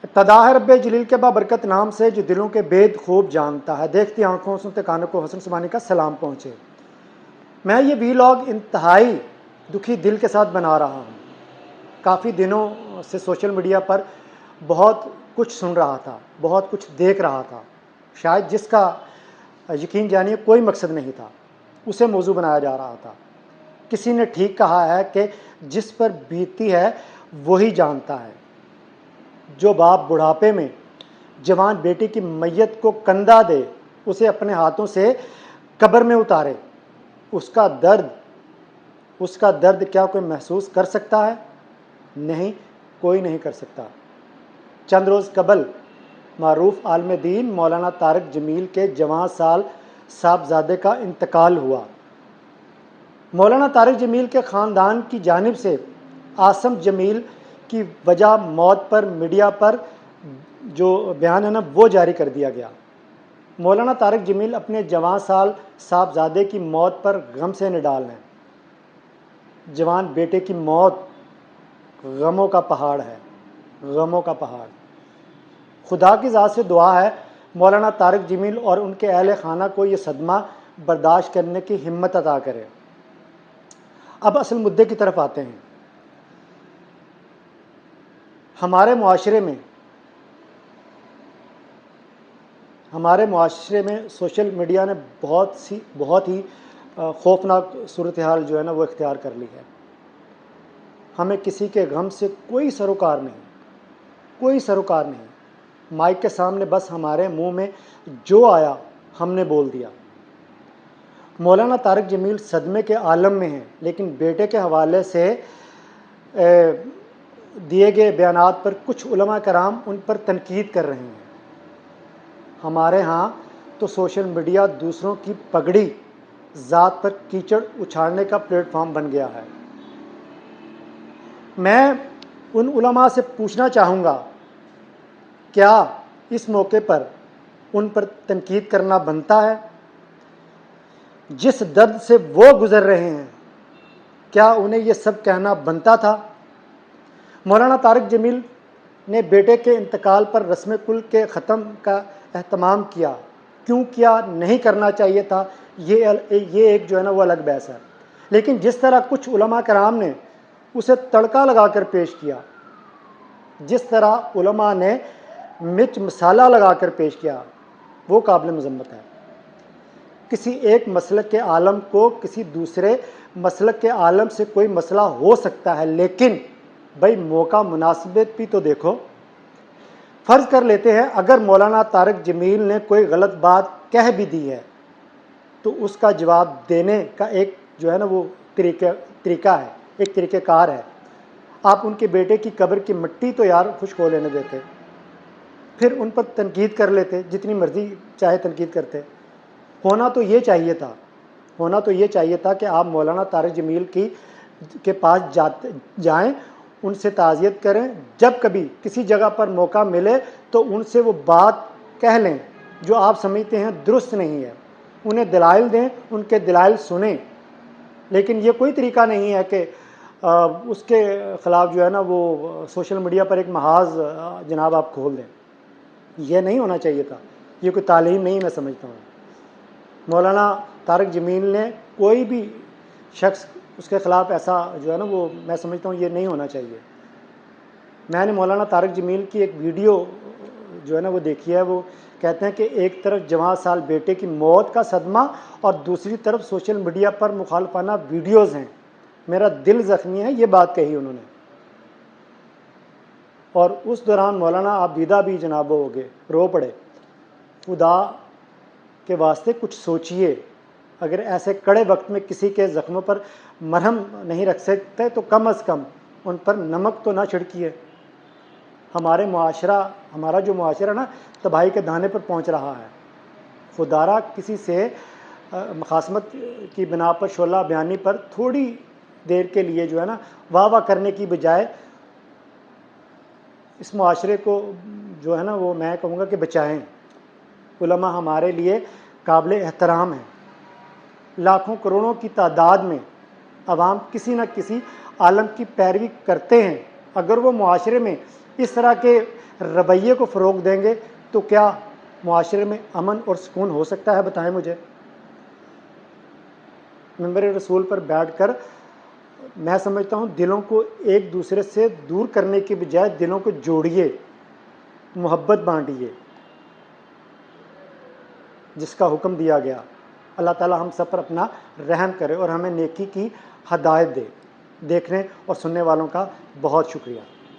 ابتدا ہے رب جلیل کے بابرکت نام سے جو دلوں کے بید خوب جانتا ہے، دیکھتی آنکھوں سنتے کانوں کو حسن سبانی کا سلام پہنچے۔ میں یہ ویلاگ انتہائی دکھی دل کے ساتھ بنا رہا ہوں۔ کافی دنوں سے سوشل میڈیا پر بہت کچھ سن رہا تھا، بہت کچھ دیکھ رہا تھا، شاید جس کا یقین جانیے کوئی مقصد نہیں تھا، اسے موضوع بنایا جا رہا تھا۔ کسی نے ٹھیک کہا ہے کہ جس پر بیتی ہے وہی جانتا ہے۔ جو باپ بڑھاپے میں جوان بیٹی کی میت کو کندھا دے، اسے اپنے ہاتھوں سے قبر میں اتارے، اس کا درد کیا کوئی محسوس کر سکتا ہے؟ نہیں، کوئی نہیں کر سکتا۔ چند روز قبل معروف عالم دین مولانا طارق جمیل کے جوان سال صاحبزادے کا انتقال ہوا۔ مولانا طارق جمیل کے خاندان کی جانب سے عاصم جمیل کی وجہ موت پر میڈیا پر جو بیان ہے نا وہ جاری کر دیا گیا۔ مولانا طارق جمیل اپنے جوان سال صاحبزادے کی موت پر غم سے نڈال ہیں۔ جوان بیٹے کی موت غموں کا پہاڑ ہے، غموں کا پہاڑ۔ خدا کی ذات سے دعا ہے مولانا طارق جمیل اور ان کے اہل خانہ کو یہ صدمہ برداشت کرنے کی ہمت عطا کرے۔ اب اصل مدعے کی طرف آتے ہیں۔ ہمارے معاشرے میں سوشل میڈیا نے بہت ہی خوفناک صورتحال جو ہے نا وہ اختیار کر لی ہے۔ ہمیں کسی کے غم سے کوئی سروکار نہیں۔ مائک کے سامنے بس ہمارے منہ میں جو آیا ہم نے بول دیا۔ مولانا طارق جمیل صدمے کے عالم میں ہیں، لیکن بیٹے کے حوالے سے دیے گئے بیانات پر کچھ علماء کرام ان پر تنقید کر رہے ہیں۔ ہمارے ہاں تو سوشل میڈیا دوسروں کی پگڑی ذات پر کیچڑ اچھاڑنے کا پلیٹ فارم بن گیا ہے۔ میں ان علماء سے پوچھنا چاہوں گا، کیا اس موقع پر ان پر تنقید کرنا بنتا ہے؟ جس درد سے وہ گزر رہے ہیں، کیا انہیں یہ سب کہنا بنتا تھا؟ مولانا طارق جمیل نے بیٹے کے انتقال پر رسم کل کے ختم کا اہتمام کیا، کیوں کیا، نہیں کرنا چاہیے تھا، یہ ایک جو ہے نا وہ الگ بحث ہے۔ لیکن جس طرح کچھ علماء کرام نے اسے تڑکا لگا کر پیش کیا، جس طرح علماء نے مرچ مسالہ لگا کر پیش کیا، وہ قابل مذمت ہے۔ کسی ایک مسلک کے عالم کو کسی دوسرے مسلک کے عالم سے کوئی مسئلہ ہو سکتا ہے، لیکن بھائی موقع مناسبت بھی تو دیکھو۔ فرض کر لیتے ہیں اگر مولانا طارق جمیل نے کوئی غلط بات کہہ بھی دی ہے تو اس کا جواب دینے کا ایک جو ہے نا وہ طریقہ ہے، ایک طریقہ کار ہے۔ آپ ان کے بیٹے کی قبر کی مٹی تو یار خشک ہو لینے دیتے، پھر ان پر تنقید کر لیتے، جتنی مرضی چاہے تنقید کرتے۔ ہونا تو یہ چاہیے تھا کہ آپ مولانا طارق جمیل کے پاس جائیں، ان سے تعزیت کریں، جب کبھی کسی جگہ پر موقع ملے تو ان سے وہ بات کہہ لیں جو آپ سمجھتے ہیں درست نہیں ہے، انہیں دلائل دیں، ان کے دلائل سنیں۔ لیکن یہ کوئی طریقہ نہیں ہے کہ اس کے خلاف جو ہے نا وہ سوشل میڈیا پر ایک محاذ جناب آپ کھول دیں۔ یہ نہیں ہونا چاہیے تھا، یہ کوئی تعلیم نہیں میں سمجھتا ہوں۔ مولانا طارق جمیل نے کوئی بھی شخص اس کے خلاف ایسا جو ہے نا وہ میں سمجھتا ہوں یہ نہیں ہونا چاہیے۔ میں نے مولانا طارق جمیل کی ایک ویڈیو جو ہے نا وہ دیکھی ہے، وہ کہتے ہیں کہ ایک طرف جوان سال بیٹے کی موت کا صدمہ اور دوسری طرف سوشل میڈیا پر مخالفانہ ویڈیوز ہیں، میرا دل زخمی ہے، یہ بات کہی انہوں نے۔ اور اس دوران مولانا آپ دیدہ بھی جناب ہو گئے، رو پڑے۔ خدا کے واسطے کچھ سوچئے، اگر ایسے کڑے وقت میں کسی کے زخموں پر مرہم نہیں رکھ سکتے تو کم از کم ان پر نمک تو نہ چھڑکیے۔ ہمارا جو معاشرہ نا تباہی کے دانے پر پہنچ رہا ہے۔ خدارا کسی سے مخاصمت کی بنا پر شعلہ بیانی پر تھوڑی دیر کے لیے جو ہے نا واہ کرنے کی بجائے اس معاشرے کو جو ہے نا وہ میں کہوں گا کہ بچائیں۔ علماء ہمارے لیے قابل احترام ہیں۔ لاکھوں کروڑوں کی تعداد میں عوام کسی نہ کسی عالم کی پیروی کرتے ہیں۔ اگر وہ معاشرے میں اس طرح کے رویے کو فروغ دیں گے تو کیا معاشرے میں امن اور سکون ہو سکتا ہے؟ بتائیں مجھے۔ منبر رسول پر بیٹھ کر میں سمجھتا ہوں دلوں کو ایک دوسرے سے دور کرنے کی بجائے دلوں کو جوڑیے، محبت بانٹیے، جس کا حکم دیا گیا۔ اللہ تعالی ہم سب پر اپنا رحم کرے اور ہمیں نیکی کی ہدایت دے۔ دیکھنے اور سننے والوں کا بہت شکریہ۔